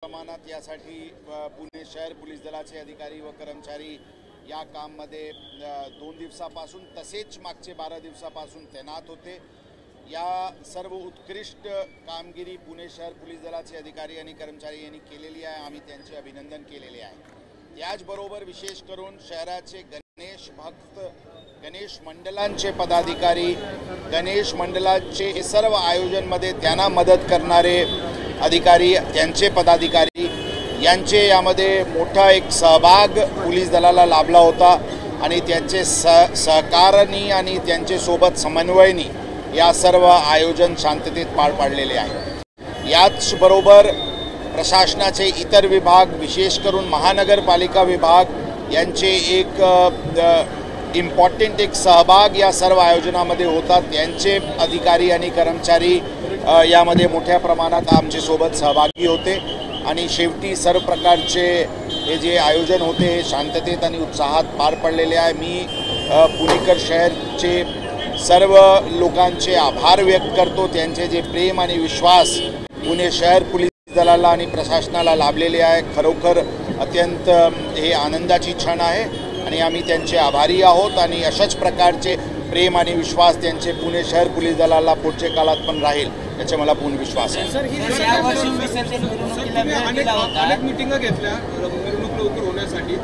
प्रमाणात यासाठी पुणे शहर पोलीस दलाचे अधिकारी व कर्मचारी या काममध्ये 2 दिवसापासून तसेच मागचे 12 दिवसापासून तैनात होते। या सर्व उत्कृष्ट कामगिरी पुणे शहर पोलीस दलाचे अधिकारी आणि कर्मचारी यांनी केलेली आहे। आम्ही त्यांचे अभिनंदन केलेले आहे। याचबरोबर विशेष करून शहराचे गणेश भक्त, गणेश मंडळांचे पदाधिकारी, गणेश मंडळाचे सर्व आयोजनमध्ये त्यांना मदत करणारे अधिकारी, त्यांचे पदाधिकारी यांचे यामध्ये मोठा एक सहभाग पोलीस दलाला लाभला होता आणि त्यांचे सहकार्याने आणि त्यांचे सोबत समन्वयाने या सर्व आयोजन शांततेत पार पाडलेले आहे। याचबरोबर प्रशासनाचे इतर विभाग, विशेष करून महानगरपालिका विभाग यांचे एक इम्पॉर्टंट एक सहभाग या सर्व आयोजनामध्ये होता। त्यांचे अधिकारी आणि कर्मचारी यामध्ये मोठ्या प्रमाणात आमचे सोबत सहभागी होते आणि शेवटी सर्व प्रकारचे हे जे आयोजन होते शांततेत आणि उत्साहात पार पडलेले आहे। मी पुणेकर शहरचे सर्व लोकांचे आभार व्यक्त करतो। त्यांचे जे प्रेम आणि विश्वास पुणे शहर पोलीस दलाला आणि प्रशासनाला लाभलेले आहे, खरोखर अत्यंत हे आनंदाची क्षण आहे आणि आम्ही त्यांचे आभारी आहोत आणि अशाच प्रकारचे प्रेम आणि विश्वास त्यांचे पुणे शहर पोलीस दलाला पुढच्या काळात पण राहील याचा मला पूर्ण विश्वास आहे। अनेक मीटिंगा घेतल्या मिरवणूक लवकर होण्यासाठी,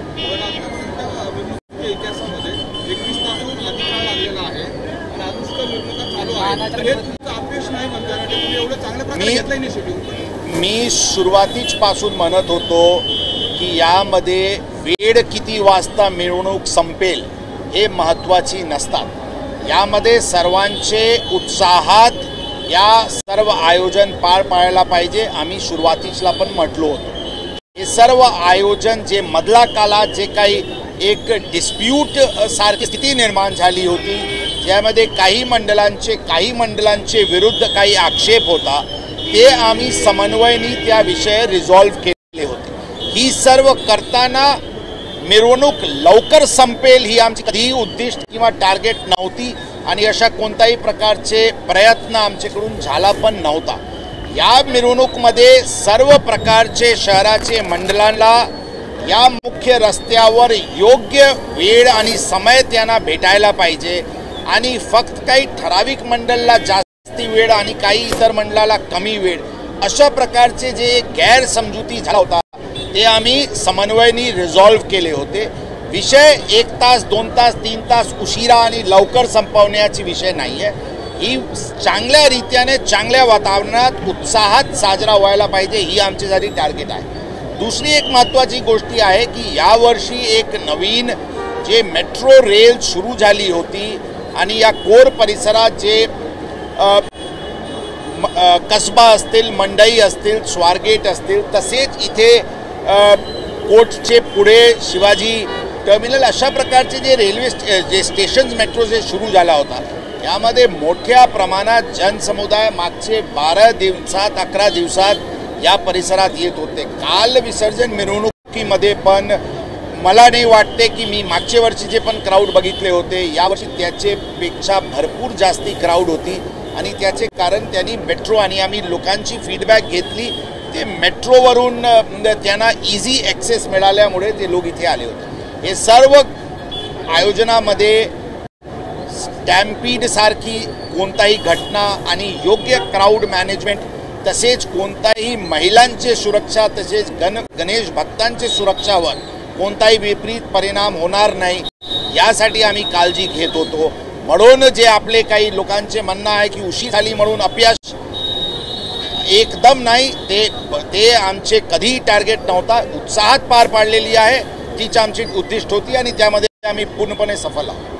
इतिहासामध्ये 21 तासाहून अधिक काळ लागलेला आहे आणि अजून सुद्धा मिरवणुका चालू आहेत। तर हे तुमचं अपयश नाही म्हणताना तुम्ही एवढं चांगल्या प्रकारे घेतलं इनिशिएटिव्ह? मी सुरुवातीपासून म्हणत होतो की यामध्ये वेळ किती वाजता मिरवणूक संपेल हे महत्त्वाची नसतात। यामध्ये सर्वांचे उत्साहात या सर्व आयोजन पार पाडायला पाहिजे। आम्ही सुरुवातीला पण म्हटलो होतो हे सर्व आयोजन जे मधला काळात जे काही एक डिस्प्यूट सारखी स्थिती निर्माण झाली होती, ज्यामध्ये काही मंडळांचे विरुद्ध काही आक्षेप होता, ते आम्ही समन्वयाने त्या विषय रिझॉल्व्ह केले होते। ही सर्व करताना मिरवणूक लवकर संपेल ही आमची कधीही उद्दिष्ट किंवा टार्गेट नव्हती आणि अशा कोणत्याही प्रकारचे प्रयत्न आमच्याकडून झाला पण नव्हता। या मिरवणूकमध्ये सर्व प्रकारचे शहराचे मंडळांना या मुख्य रस्त्यावर योग्य वेळ आणि समय त्यांना भेटायला पाहिजे आणि फक्त काही ठराविक मंडळाला जास्ती वेळ आणि काही इतर मंडळाला कमी वेळ, अशा प्रकारचे जे गैरसमजुती झाला होता ते आम्ही समन्वयाने रिझॉल्व्ह केले होते। विषय 1 तास 2 तास 3 तास उशिरा आणि लवकर संपवण्याची विषय नाही आहे। ही चांगल्या रीतीने चांगल्या वातावरणात उत्साहात साजरा व्हायला पाहिजे, ही आमच्यासाठी टार्गेट आहे। दुसरी एक महत्त्वाची गोष्ट आहे की यावर्षी एक नवीन जे मेट्रो रेल सुरू झाली होती आणि या कोर परिसरात जे कसबा असतील, मंडई असतील, स्वारगेट असतील, तसेच इथे कोर्टचे पुढे शिवाजी टर्मिनल, अशा प्रकारचे जे रेल्वे जे स्टेशन्स मेट्रो जे सुरू झाला होता, यामध्ये मोठ्या प्रमाणात जनसमुदाय मागचे 12 दिवसात 11 दिवसात या परिसरात येत होते। काल विसर्जन मिरवणुकीमध्ये पण मला नाही वाटते की मी मागच्या वर्षीचे पण क्राऊड बघितले होते, यावर्षी त्याचेपेक्षा भरपूर जास्ती क्राऊड होती आणि त्याचे कारण त्यांनी मेट्रो आणि आम्ही लोकांची फीडबॅक घेतली, ते मेट्रोवरून त्यांना इझी ॲक्सेस मिळाल्यामुळे ते लोक इथे आले होते। हे सर्व आयोजनामध्ये स्टॅम्पीड सारखी कोणताही घटना आणि योग्य क्राऊड मॅनेजमेंट, तसेच कोणताही महिलांचे सुरक्षा, तसेच गणेश भक्तांचे सुरक्षावर कोणताही विपरीत परिणाम होणार नाही यासाठी आम्ही काळजी घेत होतो। म्हणून जे आपले काही लोकांचे म्हणणं आहे की उशीर झाली म्हणून अपयश, एकदम नाही, ते आमचे कधीही टार्गेट नव्हता। उत्साहात पार पाडलेली आहे, तीच आमची उद्दिष्ट होती आणि त्यामध्ये आम्ही पूर्णपणे सफल आहोत।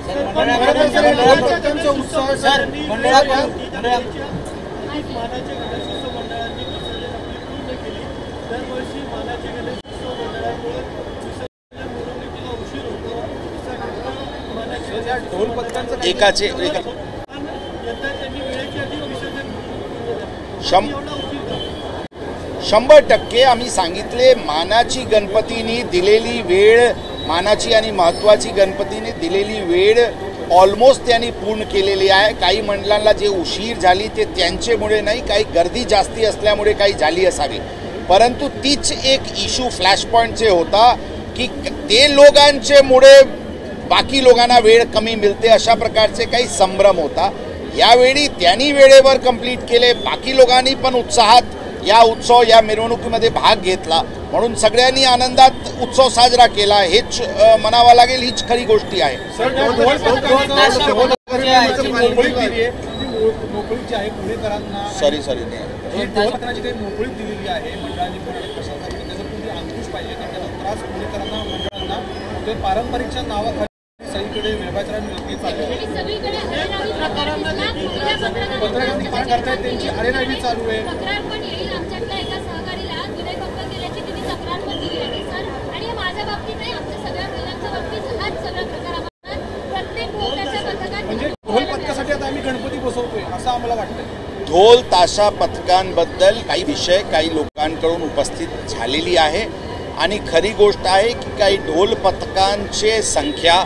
एकाचे 100% आम्ही सांगितले, मानाची गणपतीने दिलेली वेळ, मानाची आणि महत्त्वाची गणपतीने दिलेली वेळ ऑलमोस्ट त्यांनी पूर्ण केलेली आहे। काही मंडळांना जे उशीर झाली ते त्यांच्यामुळे नाही, काही गर्दी जास्ती असल्यामुळे काही झाली असावी, परंतु तीच एक इशू फ्लॅश पॉईंटचे होता की ते लोकांचे मुळे बाकी लोकांना वेळ कमी मिळते, अशा प्रकारचे काही संभ्रम होता. यावेळी त्यांनी वेळेवर कंप्लीट केले, बाकी लोकांनी पण उत्साहात या उत्सव या मिरवणुकीमध्ये भाग घेतला, म्हणून सगळ्यांनी आनंदात उत्सव साजरा केला. हेच म्हणावं लागेल, हीच खरी गोष्टी आहे. सॉरी मोकळीक दिलेली आहे मंडळांनी प्रशासनाने, त्याचा तुम्ही अंकुश पाहिजे, कारण त्याचा त्रास पुणेकरांना मंडळांना ते पारंपरिकच्या नावाखाली सगळीकडे व्यभाचरण पत्रकारांनी करतायत, त्यांची अरेरावी चालू आहे. म्हणजे ढोल पथकासाठी आता आम्ही गणपती बसवतोय असं आम्हाला वाटतं. ढोल ताशा पथकांबद्दल काही विषय काही लोकांकडून उपस्थित झालेली आहे आणि खरी गोष्ट आहे की काही ढोल पथकांची संख्या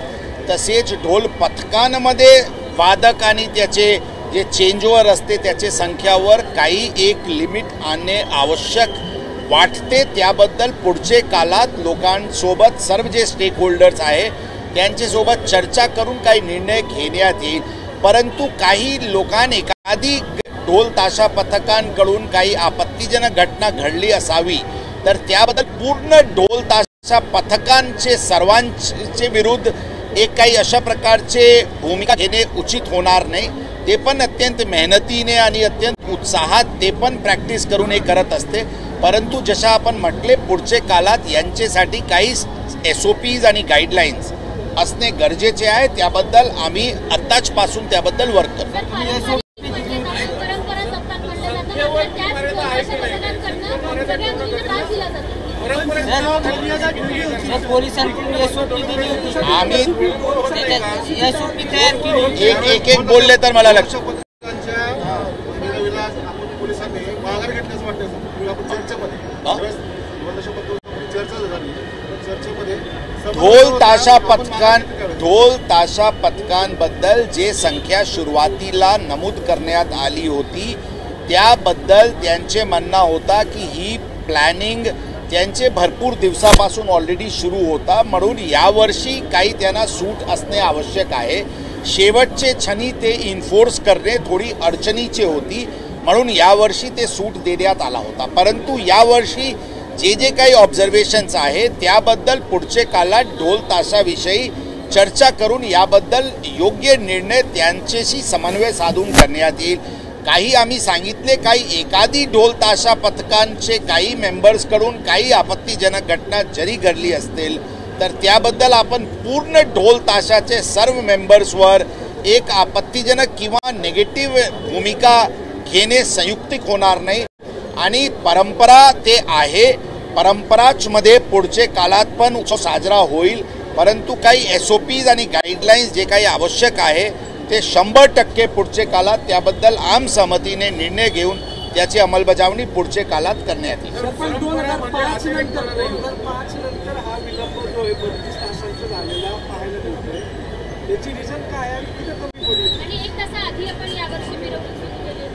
तसेच ढोल पथकांमध्ये वादक आणि त्याचे जे चेंजओव्हर असते त्याचे संख्यावर काही एक लिमिट आणणे आवश्यक वाटते. त्याबद्दल पुढचे काळात लोकांसोबत सर्व जे स्टेक होल्डर्स आहे त्यांच्यासोबत चर्चा करून काही निर्णय घेण्यात येईल. परंतु काही लोकांनी एखादी ढोल ताशा पथकांकडून काही आपत्तीजनक घटना घडली असावी तर त्याबद्दल पूर्ण ढोल ताशा पथकांचे सर्वांचे विरुद्ध एक काही अशा प्रकारचे भूमिका घेणे उचित होणार नाही. ते पण अत्यंत मेहनतीने आणि अत्यंत उत्साहात ते पण प्रॅक्टिस करून हे करत असते. परंतु जशा आपण म्हटले पुढचे काळात यांच्यासाठी काही SOPs आणि गाईडलाईन्स असणे गरजेचे आहे. त्याबद्दल आम्ही आत्ताचपासून त्याबद्दल वर्क करतो. आम्ही एक बोलले तर मला लक्षात ढोल ताशा पथकांबद्दल जे संख्या सुरुवातीला नमूद करण्यात आली होती त्याबद्दल त्यांचे म्हणणं होता की ही प्लॅनिंग त्यांचे भरपूर दिवसापासून ऑलरेडी सुरू होता, म्हणून यावर्षी काही त्यांना सूट असणे आवश्यक आहे. शेवटचे क्षणी ते इन्फोर्स करणे थोडी अडचणीचे होती, म्हणून यावर्षी ते सूट देण्यात आला होता. परंतु यावर्षी जे काही ऑब्झर्वेशन्स आहे त्याबद्दल पुढचे काळात ढोल ताशाविषयी चर्चा करून याबद्दल योग्य निर्णय त्यांच्याशी समन्वय साधून करण्यात येईल. काही आम्ही सांगितले काही एखादी ढोल ताशा पथकांचे काही मेंबर्सकडून काही आपत्तीजनक घटना जरी घडली असतील तर त्याबद्दल आपण पूर्ण ढोल ताशाचे सर्व मेंबर्सवर एक आपत्तीजनक किंवा निगेटिव्ह भूमिका घेणे संयुक्तिक होणार नाही. आणि परंपरा ते आहे, परंपराच मध्ये पुढचे काळात पण उत्सव साजरा होईल. परंतु काही SOPs आणि गाईडलाईन्स जे काही आवश्यक आहे ते 100% पुढचे काळात त्याबद्दल आम सहमतीने निर्णय घेऊन त्याची अंमलबजावणी पुढचे काळात करण्यात येईल.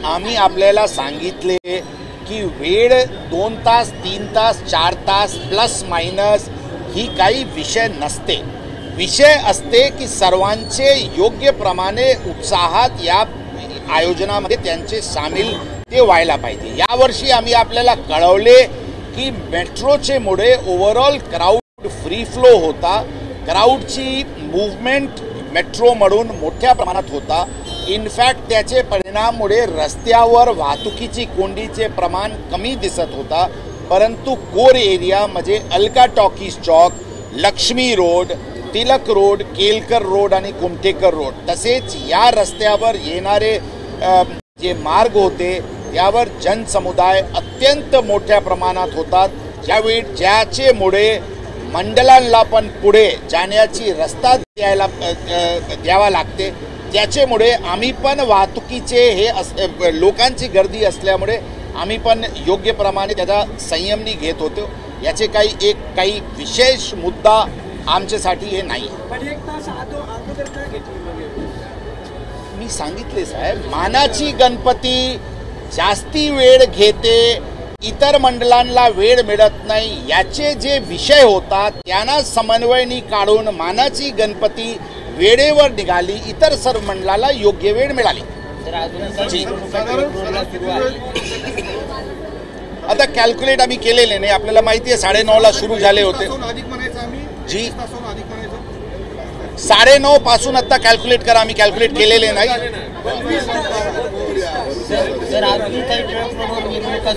आम्ही आपल्याला सांगितले की वेळ 2 तास 3 तास 4 तास प्लस मायनस ही काही विषय नसते. विषय असते की सर्वांचे योग्य प्रमाणे उत्साहात या आयोजनामध्ये त्यांचे सामील ते व्हायला पाहिजे. यावर्षी आम्ही आपल्याला कळवले की मेट्रोचे मुळे ओव्हरऑल क्राऊड फ्री फ्लो होता. क्राऊडची मूव्हमेंट मेट्रोमधून मोठ्या प्रमाणात होता. इनफॅक्ट त्याचे परिणामामुळे रस्त्यावर वाहतुकीची कोंडीचे प्रमाण कमी दिसत होता. परंतु कोर एरिया म्हणजे Alka talkies Chowk, Laxmi road, Tilak road, Kelkar road आणि कुमठेकर रोड तसेच या रस्त्यावर येणारे जे मार्ग होते त्यावर जनसमुदाय अत्यंत मोठ्या प्रमाणात होतात. ज्याचे मुळे मंडळांना पण पुढे जाण्याची रस्ता द्यावा लागते. त्याच्यामुळे आम्ही पण वाहतुकीचे हे लोकांची गर्दी असल्यामुळे आम्ही पण योग्य प्रमाणे त्याचा संयमनी घेत होतो. याचे काही विशेष मुद्दा आमच्यासाठी हे नाही. मी सांगितले साहेब, मानाची गणपती जास्ती वेळ घेते इतर मंडळांना वेळ मिळत नाही याचे जे विषय होतात त्यांना समन्वयनी काढून मानाची गणपती वेळेवर निघाली, इतर सर्व मंडळाला योग्य वेळ मिळाली। आता कॅल्क्युलेट आम्ही केलेले नाही, आपल्याला माहिती आहे 9:30ला सुरू झाले होते जी, 9:30 पासून आता कॅल्क्युलेट करा, आम्ही कॅल्क्युलेट केलेले नाही।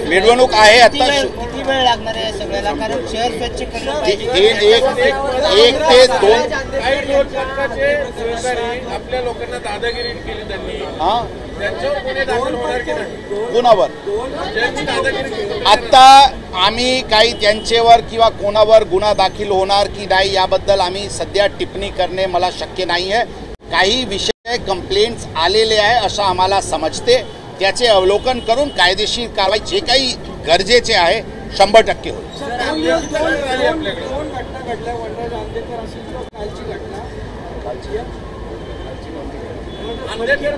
मिरवणूक आहे आता, किती वेळ लागणार आहे सगळ्याला, कारण शहर स्वच्छ करणं एक ते दोन आपल्या लोकांना दादागिरी केली त्यांनी, त्यांच्यावर गुन्हे दाखल होणार की नाही? कोणावर आता आम्ही काही त्यांच्यावर किंवा कोणावर गुन्हा दाखल होणार की नाही याबद्दल आम्ही सध्या टिप्पणी करणे मला शक्य नाही आहे। काही विषय कंप्लेंट्स आलेले आहे असं आम्हाला समजते, त्याचे अवलोकन करून कायदेशीर कारवाई जे काही गरजेचे आहे 100% होईल।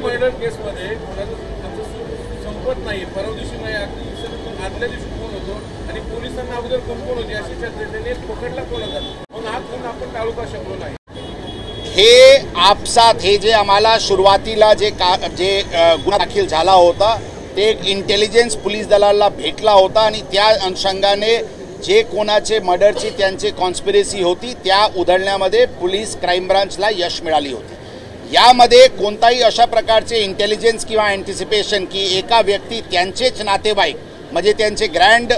मर्डर केसमध्ये संपत नाही, परवा दिवशी नाही, आदल्या दिवशी फोन होतो आणि पोलिसांना अगोदर कोण होते अशी चर्चेने पकडला कोण होता, मग हा खून आपण टाळू का शकलो नाही? हे आपसात हे जे आम्हाला सुरुवातीला जे गुन्हा दाखल झाला होता ते एक इंटेलिजन्स पोलीस दलाला भेटला होता आणि त्या अनुषंगाने जे कोणाचे मर्डरची त्यांची कॉन्स्पिरेसी होती त्या उधळण्यामध्ये पोलीस क्राईम ब्रांचला यश मिळाली होती। यामध्ये कोणताही अशा प्रकारचे इंटेलिजन्स किंवा अँटिसिपेशन की एका व्यक्ती त्यांचेच नातेवाईक म्हणजे त्यांचे ग्रँड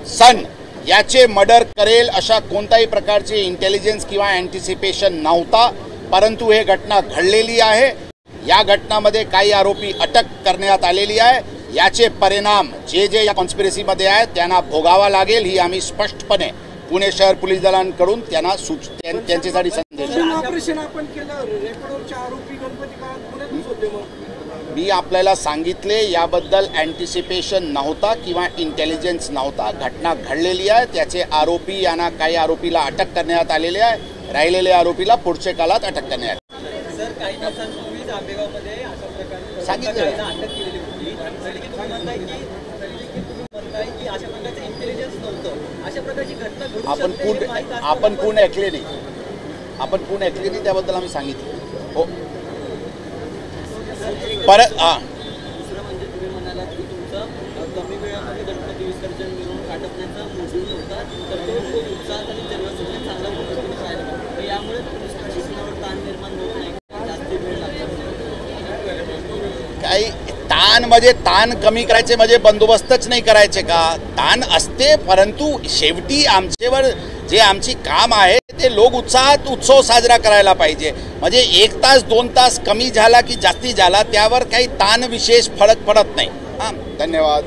सन याचे मर्डर करेल अशा कोणत्याही प्रकारचे इंटेलिजन्स किंवा अँटिसिपेशन नव्हता, परंतु हे घटना घडलेली आहे। या घटनामध्ये काही आरोपी अटक करण्यात आलेली आहे, याचे परिणाम जे जे या कॉन्स्पिरसीमध्ये आहेत त्यांना भोगावा लागेल ही आम्ही स्पष्टपणे पुणे शहर पोलीस दलांकडून त्यांना त्यांच्यासाठी संदेश मी आपल्याला सांगितले। याबद्दल अँटिसिपेशन नव्हता किंवा इंटेलिजन्स नव्हता, घटना घडलेली आहे, त्याचे आरोपी यांना काही आरोपीला अटक करण्यात आलेले आहे, राहिलेल्या आरोपीला पुढच्या काळात अटक करण्यात सर काही दिवसांपूर्वीच आंबेगावमध्ये अशा प्रकारे सांगितलं अटक केलेली होती, तरी की तुम्ही म्हणताय की अशा प्रकारचं इंटेलिजन्स नव्हतं, अशा प्रकारची घटना घडू शकते आपण पूर्ण ऐकले नाही, आपण पूर्ण ऐकले नाही, त्याबद्दल आम्ही सांगितलं हो। परत दुसरं म्हणजे तुम्ही म्हणालात की तुमचं कमी वेळामध्ये गणपती विसर्जन मिळवून आटपण्याचा मोटीव नव्हता, तर तो खूप उत्साहात आणि जनसंख्येत चांगला पद्धतीने पाहायला मिळतो, तर यामुळे प्रशासनावर ताण निर्माण होत नाही, जास्त वेळ लागतो काही ताण म्हणजे ताण कमी करायचे म्हणजे बंदोबस्तच नाही करायचे का? ताण असते, परंतु शेवटी आमच्यावर जे आमची काम आहे ते लोक उत्साहात उत्सव साजरा करायला पाहिजे। म्हणजे 1 तास 2 तास कमी झाला की जास्ती झाला त्यावर काही ताण विशेष फरक पडत नाही। धन्यवाद।